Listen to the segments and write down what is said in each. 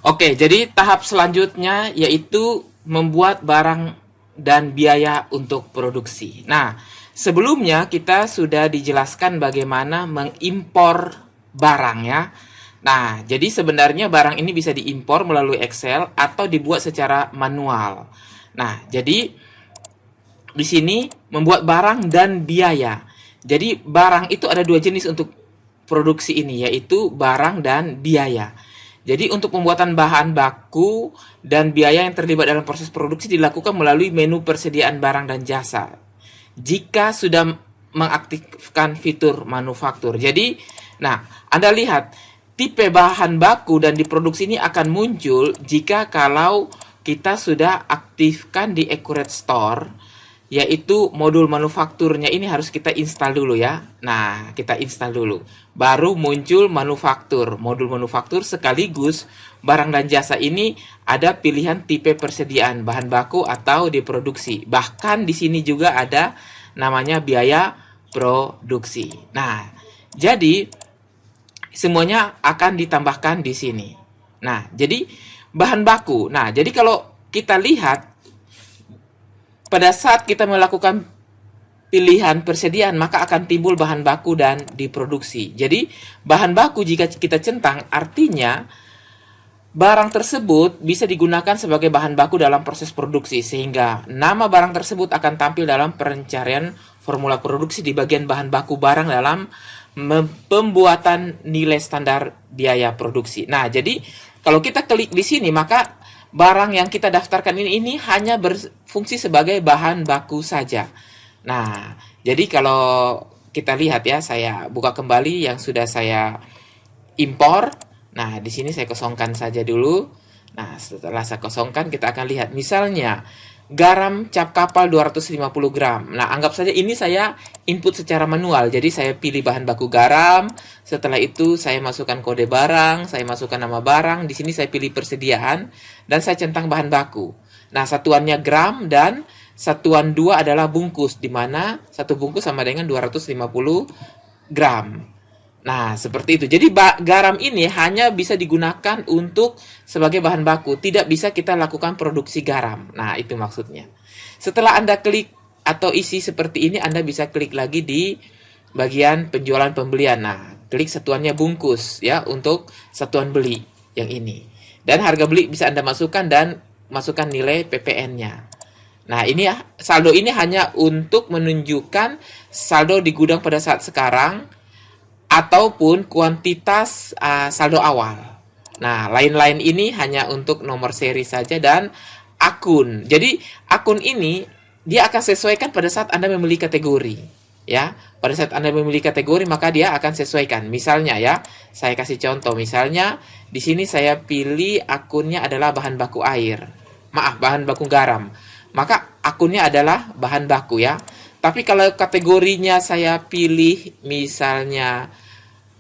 Oke, jadi tahap selanjutnya yaitu membuat barang dan biaya untuk produksi. Nah, sebelumnya kita sudah dijelaskan bagaimana mengimpor barang ya. Nah, jadi sebenarnya barang ini bisa diimpor melalui Excel atau dibuat secara manual. Nah, jadi di sini membuat barang dan biaya. Jadi barang itu ada dua jenis untuk produksi ini, yaitu barang dan biaya. Jadi untuk pembuatan bahan baku dan biaya yang terlibat dalam proses produksi dilakukan melalui menu persediaan barang dan jasa. Jika sudah mengaktifkan fitur manufaktur. Jadi, nah, Anda lihat tipe bahan baku dan diproduksi ini akan muncul jika kalau kita sudah aktifkan di Accurate Store, yaitu modul manufakturnya ini harus kita install dulu ya. Nah, kita install dulu. Baru muncul manufaktur. Modul manufaktur sekaligus barang dan jasa ini ada pilihan tipe persediaan bahan baku atau diproduksi. Bahkan di sini juga ada namanya biaya produksi. Nah, jadi semuanya akan ditambahkan di sini. Nah, jadi bahan baku. Nah, jadi kalau kita lihat pada saat kita melakukan pilihan persediaan, maka akan timbul bahan baku dan diproduksi. Jadi, bahan baku jika kita centang, artinya barang tersebut bisa digunakan sebagai bahan baku dalam proses produksi, sehingga nama barang tersebut akan tampil dalam pencarian formula produksi di bagian bahan baku barang dalam pembuatan nilai standar biaya produksi. Nah, jadi kalau kita klik di sini, maka barang yang kita daftarkan ini hanya berfungsi sebagai bahan baku saja. Nah, jadi kalau kita lihat ya, saya buka kembali yang sudah saya impor. Nah, di sini saya kosongkan saja dulu. Nah, setelah saya kosongkan, kita akan lihat. Misalnya, garam cap kapal 250 gram. Nah, anggap saja ini saya input secara manual. Jadi, saya pilih bahan baku garam. Setelah itu, saya masukkan kode barang. Saya masukkan nama barang. Di sini saya pilih persediaan. Dan saya centang bahan baku. Nah, satuannya gram dan satuan 2 adalah bungkus. Di mana satu bungkus sama dengan 250 gram. Nah, seperti itu. Jadi garam ini hanya bisa digunakan untuk sebagai bahan baku. Tidak bisa kita lakukan produksi garam. Nah, itu maksudnya. Setelah Anda klik atau isi seperti ini, Anda bisa klik lagi di bagian penjualan pembelian. Nah, klik satuannya bungkus ya untuk satuan beli yang ini. Dan harga beli bisa Anda masukkan dan masukkan nilai PPN-nya. Nah, ini ya, saldo ini hanya untuk menunjukkan saldo di gudang pada saat sekarang ataupun kuantitas saldo awal. Nah, lain-lain ini hanya untuk nomor seri saja dan akun. Jadi, akun ini dia akan sesuaikan pada saat Anda memilih kategori. Ya, pada saat Anda memilih kategori, maka dia akan sesuaikan. Misalnya ya, saya kasih contoh. Misalnya, di sini saya pilih akunnya adalah bahan baku air. Maaf, bahan baku garam. Maka akunnya adalah bahan baku ya. Tapi kalau kategorinya saya pilih misalnya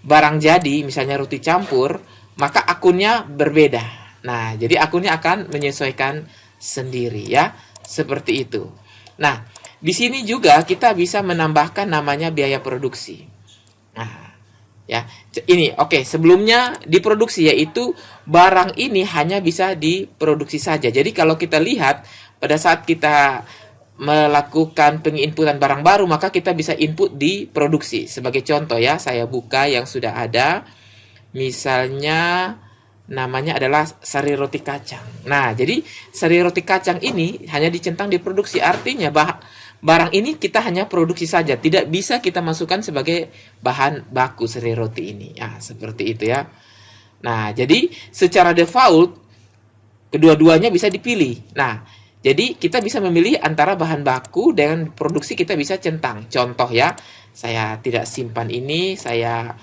barang jadi, misalnya roti campur, maka akunnya berbeda. Nah, jadi akunnya akan menyesuaikan sendiri ya, seperti itu. Nah, di sini juga kita bisa menambahkan namanya biaya produksi. Nah, ya, ini oke, sebelumnya diproduksi yaitu barang ini hanya bisa diproduksi saja. Jadi kalau kita lihat pada saat kita melakukan penginputan barang baru, maka kita bisa input di produksi. Sebagai contoh ya, saya buka yang sudah ada. Misalnya namanya adalah sari roti kacang. Nah, jadi sari roti kacang ini hanya dicentang di produksi. Artinya barang ini kita hanya produksi saja. Tidak bisa kita masukkan sebagai bahan baku sari roti ini. Ya, seperti itu ya. Nah, jadi secara default kedua-duanya bisa dipilih. Nah, jadi kita bisa memilih antara bahan baku dengan produksi kita bisa centang. Contoh ya, saya tidak simpan ini, saya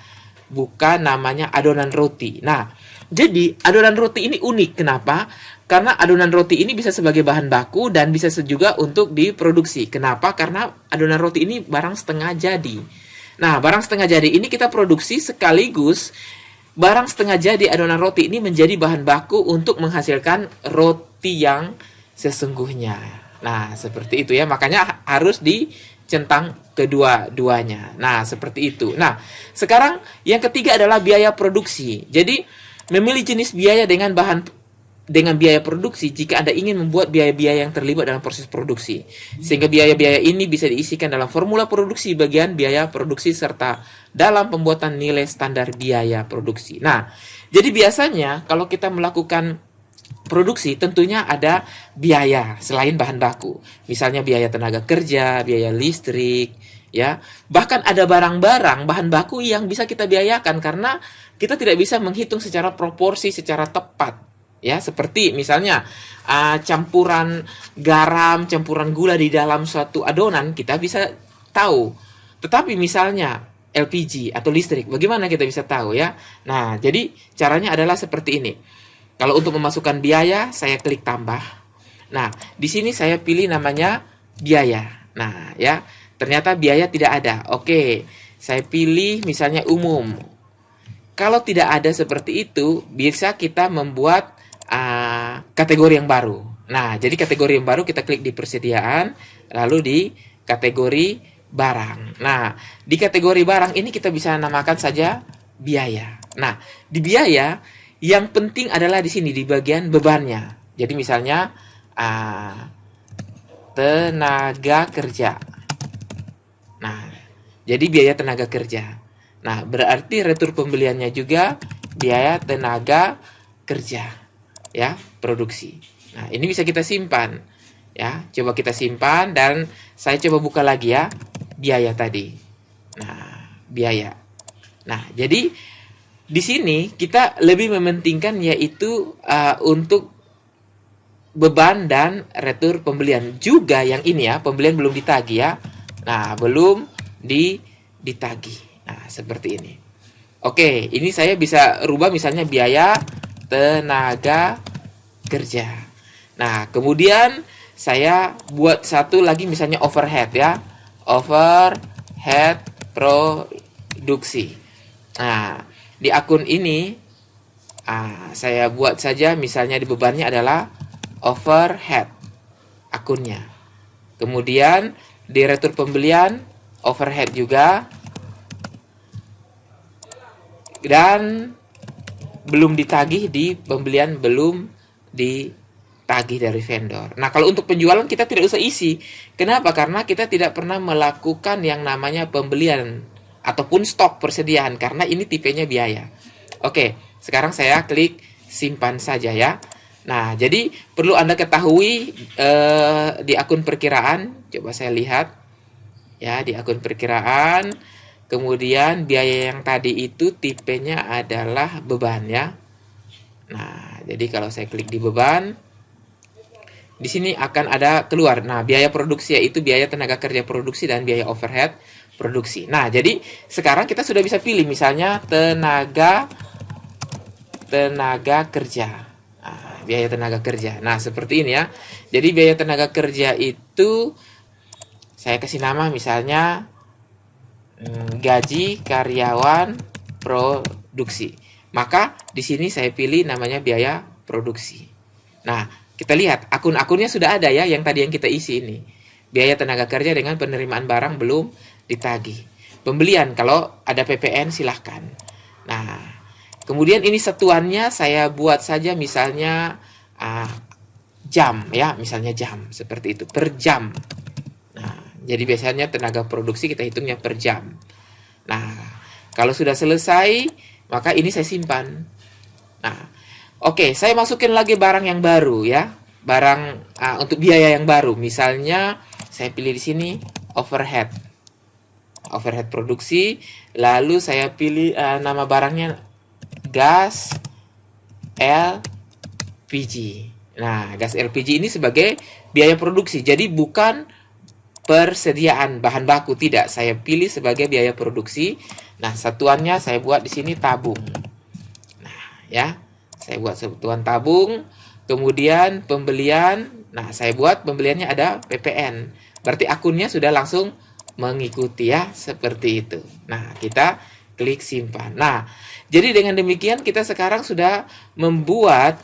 buka namanya adonan roti. Nah, jadi adonan roti ini unik. Kenapa? Karena adonan roti ini bisa sebagai bahan baku dan bisa juga untuk diproduksi. Kenapa? Karena adonan roti ini barang setengah jadi. Nah, barang setengah jadi ini kita produksi sekaligus barang setengah jadi adonan roti ini menjadi bahan baku untuk menghasilkan roti yang sesungguhnya. Nah, seperti itu ya. Makanya harus dicentang kedua-duanya. Nah, seperti itu. Nah, sekarang yang ketiga adalah biaya produksi. Jadi, Memilih jenis biaya dengan biaya produksi jika Anda ingin membuat biaya-biaya yang terlibat dalam proses produksi. Sehingga biaya-biaya ini bisa diisikan dalam formula produksi bagian biaya produksi serta dalam pembuatan nilai standar biaya produksi. Nah, jadi biasanya kalau kita melakukan produksi tentunya ada biaya selain bahan baku. Misalnya biaya tenaga kerja, biaya listrik, ya. Bahkan ada barang-barang bahan baku yang bisa kita biayakan karena kita tidak bisa menghitung secara proporsi secara tepat. Ya, seperti misalnya campuran garam, campuran gula di dalam suatu adonan kita bisa tahu. Tetapi misalnya LPG atau listrik, bagaimana kita bisa tahu ya? Nah, jadi caranya adalah seperti ini. Kalau untuk memasukkan biaya, saya klik tambah. Nah, di sini saya pilih namanya biaya. Nah, ya, ternyata biaya tidak ada. Oke, saya pilih misalnya umum. Kalau tidak ada seperti itu, bisa kita membuat kategori yang baru. Nah, jadi kategori yang baru kita klik di persediaan, lalu di kategori barang. Nah, di kategori barang ini kita bisa namakan saja biaya. Nah, di biaya yang penting adalah di sini di bagian bebannya. Jadi misalnya tenaga kerja. Nah, jadi biaya tenaga kerja. Nah, berarti retur pembeliannya juga biaya tenaga kerja, ya, produksi. Nah, ini bisa kita simpan, ya. Coba kita simpan dan saya coba buka lagi ya, biaya tadi. Nah, biaya. Nah, jadi di sini kita lebih mementingkan yaitu untuk beban dan retur pembelian. Juga yang ini ya, pembelian belum ditagih ya. Nah, belum ditagih. Nah, seperti ini. Oke, ini saya bisa rubah misalnya biaya tenaga kerja. Nah, kemudian saya buat satu lagi misalnya overhead ya. Overhead produksi. Nah, di akun ini saya buat saja misalnya di bebannya adalah overhead akunnya. Kemudian di retur pembelian overhead juga, dan belum ditagih di pembelian, belum ditagih dari vendor. Nah, kalau untuk penjualan kita tidak usah isi. Kenapa? Karena kita tidak pernah melakukan yang namanya pembelian ataupun stok persediaan karena ini tipenya biaya. Oke, sekarang saya klik simpan saja ya. Nah, jadi perlu Anda ketahui di akun perkiraan, coba saya lihat ya, di akun perkiraan, kemudian biaya yang tadi itu tipenya adalah beban ya. Nah, jadi kalau saya klik di beban, di sini akan ada keluar. Nah, biaya produksi yaitu biaya tenaga kerja produksi dan biaya overhead produksi. Nah, jadi sekarang kita sudah bisa pilih misalnya tenaga kerja. Nah, biaya tenaga kerja. Nah, seperti ini ya. Jadi biaya tenaga kerja itu saya kasih nama misalnya gaji karyawan produksi. Maka di sini saya pilih namanya biaya produksi. Nah, kita lihat akun-akunnya sudah ada ya yang tadi yang kita isi ini. Biaya tenaga kerja dengan penerimaan barang belum ditagih. Pembelian kalau ada PPN silahkan. Nah, kemudian ini satuannya saya buat saja misalnya jam ya, misalnya jam seperti itu, per jam. Nah, jadi biasanya tenaga produksi kita hitungnya per jam. Nah, kalau sudah selesai, maka ini saya simpan. Nah, oke, saya masukin lagi barang yang baru ya. Barang untuk biaya yang baru. Misalnya saya pilih di sini overhead produksi, lalu saya pilih nama barangnya gas LPG. Nah, gas LPG ini sebagai biaya produksi, jadi bukan persediaan bahan baku, tidak. Saya pilih sebagai biaya produksi. Nah, satuannya saya buat di sini tabung. Nah, ya, saya buat satuan tabung. Kemudian pembelian, nah saya buat pembeliannya ada PPN. Berarti akunnya sudah langsung mengikuti ya, seperti itu. Nah, kita klik simpan. Nah, jadi dengan demikian kita sekarang sudah membuat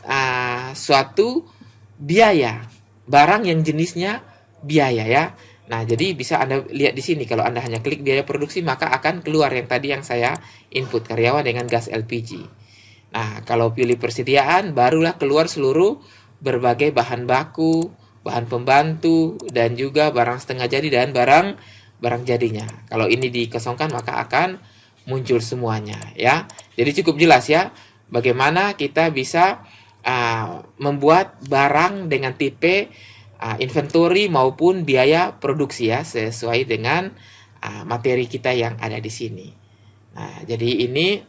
suatu biaya, barang yang jenisnya biaya ya. Nah, jadi bisa Anda lihat di sini kalau Anda hanya klik biaya produksi maka akan keluar yang tadi yang saya input, karyawan dengan gas LPG. Nah, kalau pilih persediaan, barulah keluar seluruh berbagai bahan baku, bahan pembantu, dan juga barang setengah jadi dan barang jadinya. Kalau ini dikosongkan, maka akan muncul semuanya, ya. Jadi cukup jelas ya, bagaimana kita bisa membuat barang dengan tipe inventory maupun biaya produksi ya, sesuai dengan materi kita yang ada di sini. Nah, jadi ini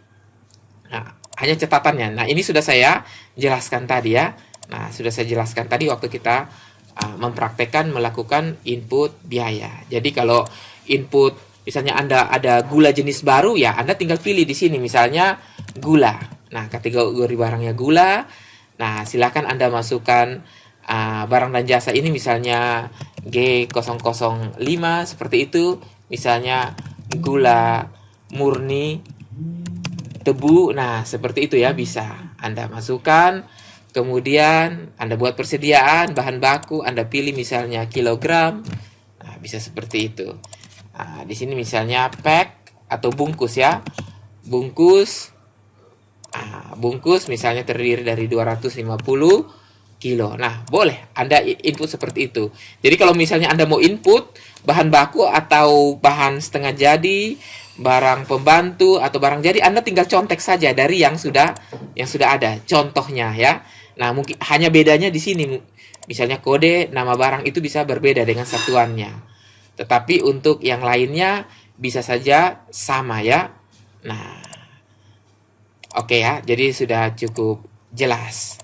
hanya catatannya. Nah, ini sudah saya jelaskan tadi ya. Nah, sudah saya jelaskan tadi waktu kita mempraktekkan melakukan input biaya. Jadi kalau input misalnya Anda ada gula jenis baru, ya Anda tinggal pilih di sini misalnya gula. Nah, kategori barangnya gula. Nah, silakan Anda masukkan barang dan jasa ini misalnya G005 seperti itu. Misalnya gula murni tebu. Nah, seperti itu ya, bisa Anda masukkan. Kemudian Anda buat persediaan bahan baku, Anda pilih misalnya kilogram. Nah, bisa seperti itu. Nah, di sini misalnya pack atau bungkus ya. Bungkus misalnya terdiri dari 250 kilo. Nah, boleh Anda input seperti itu. Jadi kalau misalnya Anda mau input bahan baku atau bahan setengah jadi, barang pembantu atau barang jadi, Anda tinggal contek saja dari yang sudah ada contohnya ya. Nah, mungkin hanya bedanya di sini. Misalnya kode nama barang itu bisa berbeda dengan satuannya. Tetapi untuk yang lainnya bisa saja sama ya. Nah, oke ya. Jadi sudah cukup jelas.